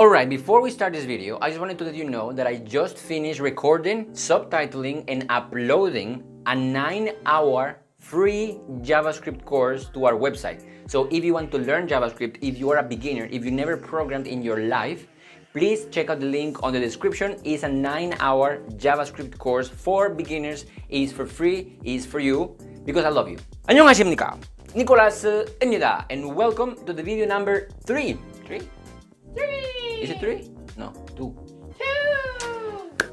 Alright, before we start this video, I just wanted to let you know that I just finished recording, subtitling, and uploading a 9-hour free JavaScript course to our website. So if you want to learn JavaScript, if you are a beginner, if you never programmed in your life, please check out the link on the description. It's a 9-hour JavaScript course for beginners. It's for free, it's for you, because I love you. 안녕하십니까? 니콜라스입니다. And welcome to the video number 3. 3? Is it 3? No, 2.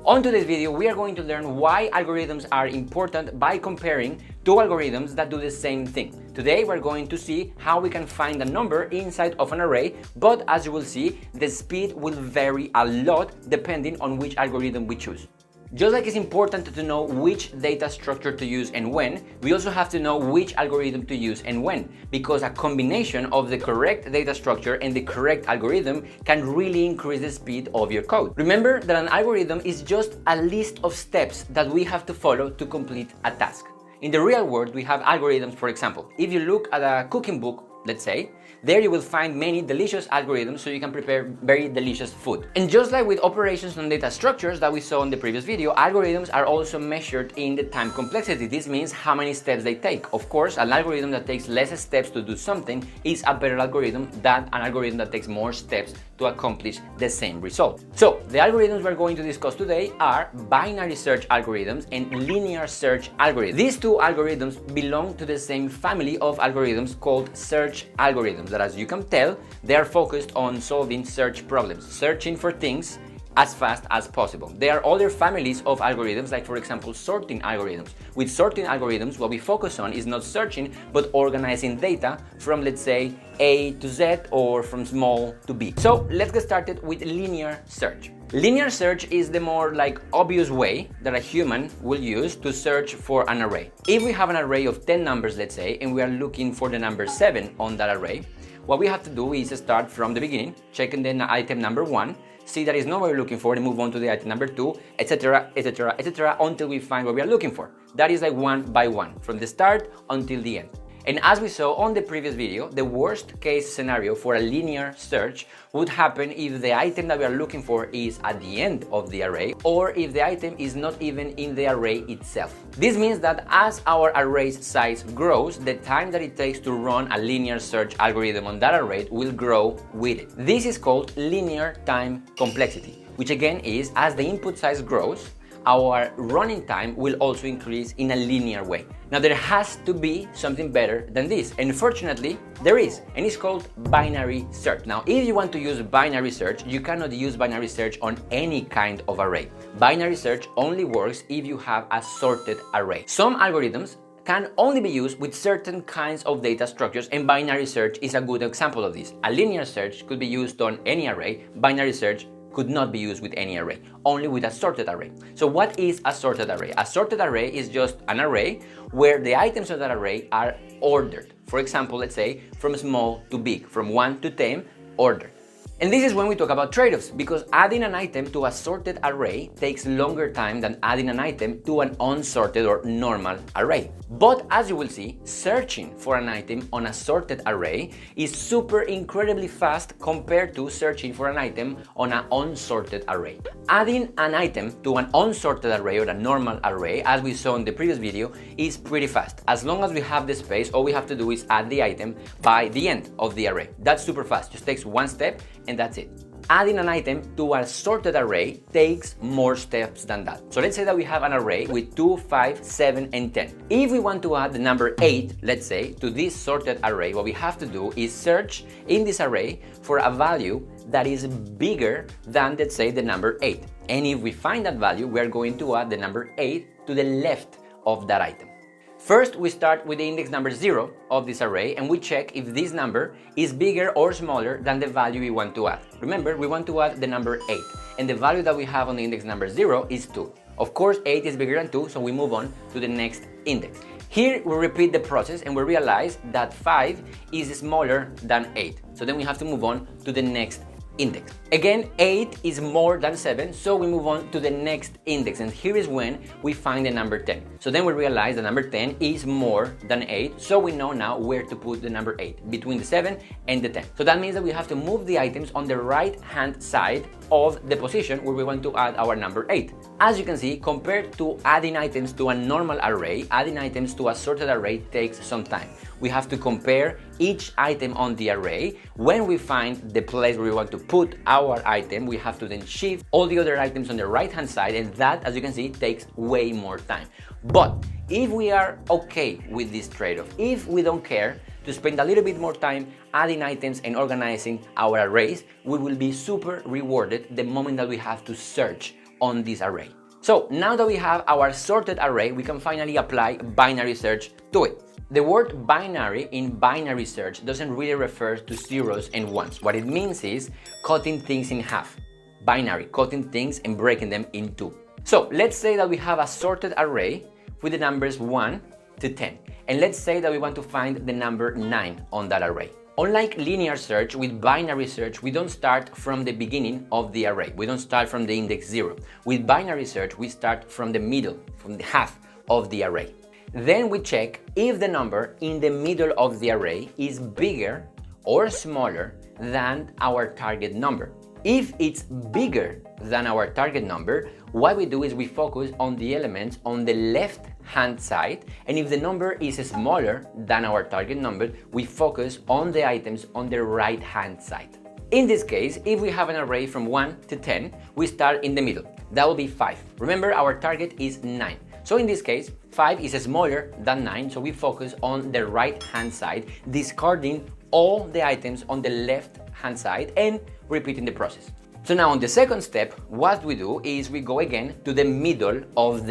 On today's video, we are going to learn why algorithms are important by comparing two algorithms that do the same thing. Today, we're going to see how we can find a number inside of an array, but as you will see, the speed will vary a lot depending on which algorithm we choose. Just like it's important to know which data structure to use and when, we also have to know which algorithm to use and when, because a combination of the correct data structure and the correct algorithm can really increase the speed of your code. Remember that an algorithm is just a list of steps that we have to follow to complete a task. In the real world, we have algorithms. For example, if you look at a cooking book, let's say, there you will find many delicious algorithms so you can prepare very delicious food. And just like with operations on data structures that we saw in the previous video, algorithms are also measured in the time complexity. This means how many steps they take. Of course, an algorithm that takes less steps to do something is a better algorithm than an algorithm that takes more steps to accomplish the same result. So, the algorithms we're going to discuss today are binary search algorithms and linear search algorithms. These two algorithms belong to the same family of algorithms called search algorithms, that as you can tell, they are focused on solving search problems, searching for things as fast as possible. There are other families of algorithms, like for example sorting algorithms. With sorting algorithms, what we focus on is not searching but organizing data from, let's say, A to Z or from small to big. So let's get started with linear search. Linear search is the more obvious way that a human will use to search for an array. If we have an array of 10 numbers, let's say, and we are looking for the number 7 on that array, what we have to do is start from the beginning, checking the item number 1, see that is not what we're looking for, and move on to the item number 2, etc., etc., etc., until we find what we are looking for. That is one by one, from the start until the end. And as we saw on the previous video, the worst case scenario for a linear search would happen if the item that we are looking for is at the end of the array, or if the item is not even in the array itself. This means that as our array's size grows, the time that it takes to run a linear search algorithm on that array will grow with it. This is called linear time complexity, which again is as the input size grows, our running time will also increase in a linear way. Now there has to be something better than this, and fortunately there is, and it's called binary search. Now if you want to use binary search, you cannot use binary search on any kind of array. Binary search only works if you have a sorted array. Some algorithms can only be used with certain kinds of data structures, and binary search is a good example of this. A linear search could be used on any array. Binary search could not be used with any array, only with a sorted array. So what is a sorted array? A sorted array is just an array where the items of that array are ordered. For example, let's say from small to big, from 1 to 10, ordered. And this is when we talk about trade-offs, because adding an item to a sorted array takes longer time than adding an item to an unsorted or normal array. But as you will see, searching for an item on a sorted array is super incredibly fast compared to searching for an item on an unsorted array. Adding an item to an unsorted array or a normal array, as we saw in the previous video, is pretty fast. As long as we have the space, all we have to do is add the item by the end of the array. That's super fast, just takes one step and that's it. Adding an item to a sorted array takes more steps than that. So let's say that we have an array with 2, 5, 7, and 10. If we want to add the number 8, let's say, to this sorted array, what we have to do is search in this array for a value that is bigger than, let's say, the number 8. And if we find that value, we're going to add the number 8 to the left of that item. First, we start with the index number 0 of this array, and we check if this number is bigger or smaller than the value we want to add. Remember, we want to add the number 8, and the value that we have on the index number 0 is 2. Of course, 8 is bigger than 2, so we move on to the next index. Here, we repeat the process, and we realize that 5 is smaller than 8. So then we have to move on to the next index. Again, 8 is more than 7, so we move on to the next index, and here is when we find the number 10. So then we realize the number 10 is more than 8, so we know now where to put the number 8, between the 7 and the 10. So that means that we have to move the items on the right hand side of the position where we want to add our number 8. As you can see, compared to adding items to a normal array, adding items to a sorted array takes some time. We have to compare each item on the array. When we find the place where we want to put our item, we have to then shift all the other items on the right hand side, and that, as you can see, takes way more time. But if we are okay with this trade-off, if we don't care to spend a little bit more time adding items and organizing our arrays, we will be super rewarded the moment that we have to search on this array. So now that we have our sorted array, we can finally apply binary search to it. The word binary in binary search doesn't really refer to zeros and ones. What it means is cutting things in half. Binary, cutting things and breaking them in two. So let's say that we have a sorted array with the numbers 1 to 10. And let's say that we want to find the number 9 on that array. Unlike linear search, with binary search, we don't start from the beginning of the array. We don't start from the index 0. With binary search, we start from the middle, from the half of the array. Then we check if the number in the middle of the array is bigger or smaller than our target number. If it's bigger than our target number, what we do is we focus on the elements on the left hand side, and if the number is smaller than our target number, we focus on the items on the right hand side. In this case, if we have an array from 1 to 10, we start in the middle. That will be 5. Remember, our target is 9. So in this case, 5 is smaller than 9, so we focus on the right hand side, discarding all the items on the left hand side and repeating the process. So now on the second step, what we do is we go again to the middle of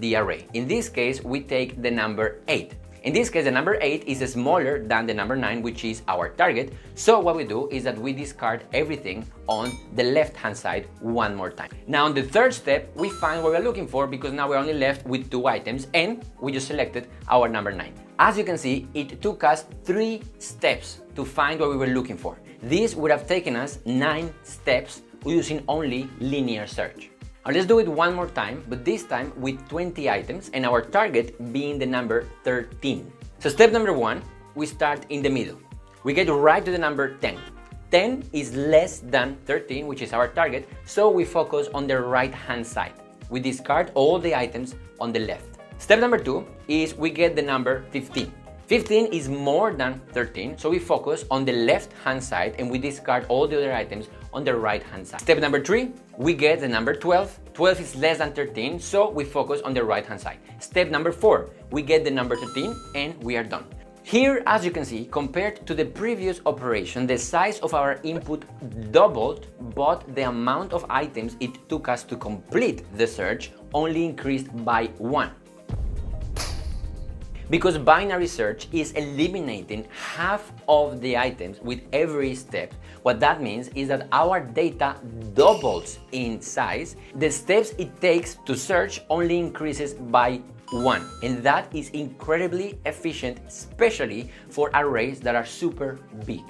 the array. In this case, we take the number 8. In this case, the number 8 is smaller than the number 9, which is our target. So what we do is that we discard everything on the left-hand side one more time. Now on the third step, we find what we're looking for, because now we're only left with 2 items and we just selected our number 9. As you can see, it took us 3 steps to find what we were looking for. This would have taken us 9 steps using only linear search. Now let's do it one more time, but this time with 20 items and our target being the number 13. So step number 1, we start in the middle. We get right to the number 10. 10 is less than 13, which is our target, so we focus on the right hand side. We discard all the items on the left. Step number 2 is we get the number 15. 15 is more than 13, so we focus on the left hand side and we discard all the other items on the right hand side. Step number 3, we get the number 12. 12 is less than 13, so we focus on the right hand side. Step number 4, we get the number 13 and we are done. Here, as you can see, compared to the previous operation, the size of our input doubled, but the amount of items it took us to complete the search only increased by 1. Because binary search is eliminating half of the items with every step, what that means is that our data doubles in size. The steps it takes to search only increases by 1, and that is incredibly efficient, especially for arrays that are super big.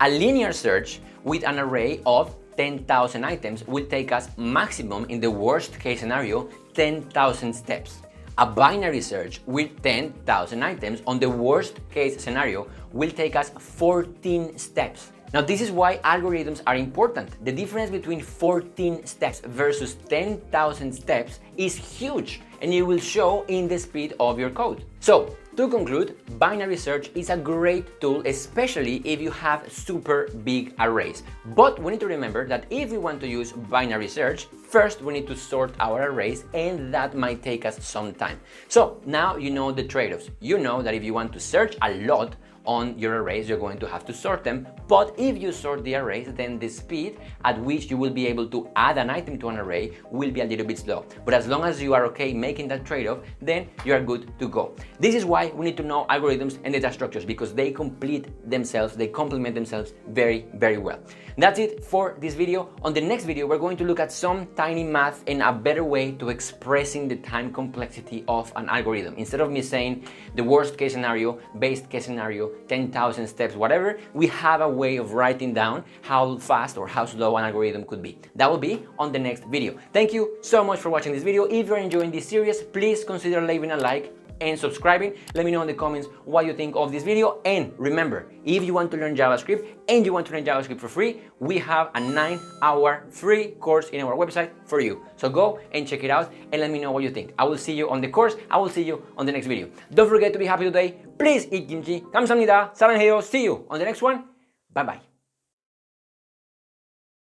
A linear search with an array of 10,000 items will take us maximum, in the worst case scenario, 10,000 steps. A binary search with 10,000 items on the worst case scenario will take us 14 steps. Now this is why algorithms are important. The difference between 14 steps versus 10,000 steps is huge, and it will show in the speed of your code. So to conclude, binary search is a great tool, especially if you have super big arrays. But we need to remember that if we want to use binary search, first we need to sort our arrays, and that might take us some time. So now you know the trade-offs. You know that if you want to search a lot on your arrays, you're going to have to sort them. But if you sort the arrays, then the speed at which you will be able to add an item to an array will be a little bit slow. But as long as you are okay making that trade-off, then you are good to go. This is why we need to know algorithms and data structures, because they complete themselves, they complement themselves very, very well. That's it for this video. On the next video, we're going to look at some tiny math and a better way to expressing the time complexity of an algorithm. Instead of me saying the worst case scenario, best case scenario, 10,000 steps, whatever, we have a way of writing down how fast or how slow an algorithm could be. That will be on the next video. Thank you so much for watching this video. If you're enjoying this series, please consider leaving a like and subscribing. Let me know in the comments what you think of this video. And remember, if you want to learn JavaScript and you want to learn JavaScript for free, we have a 9-hour free course in our website for you. So go and check it out and let me know what you think. I will see you on the course. I will see you on the next video. Don't forget to be happy today. Please eat kimchi. 감사합니다. 사랑해요. See you on the next one. Bye bye.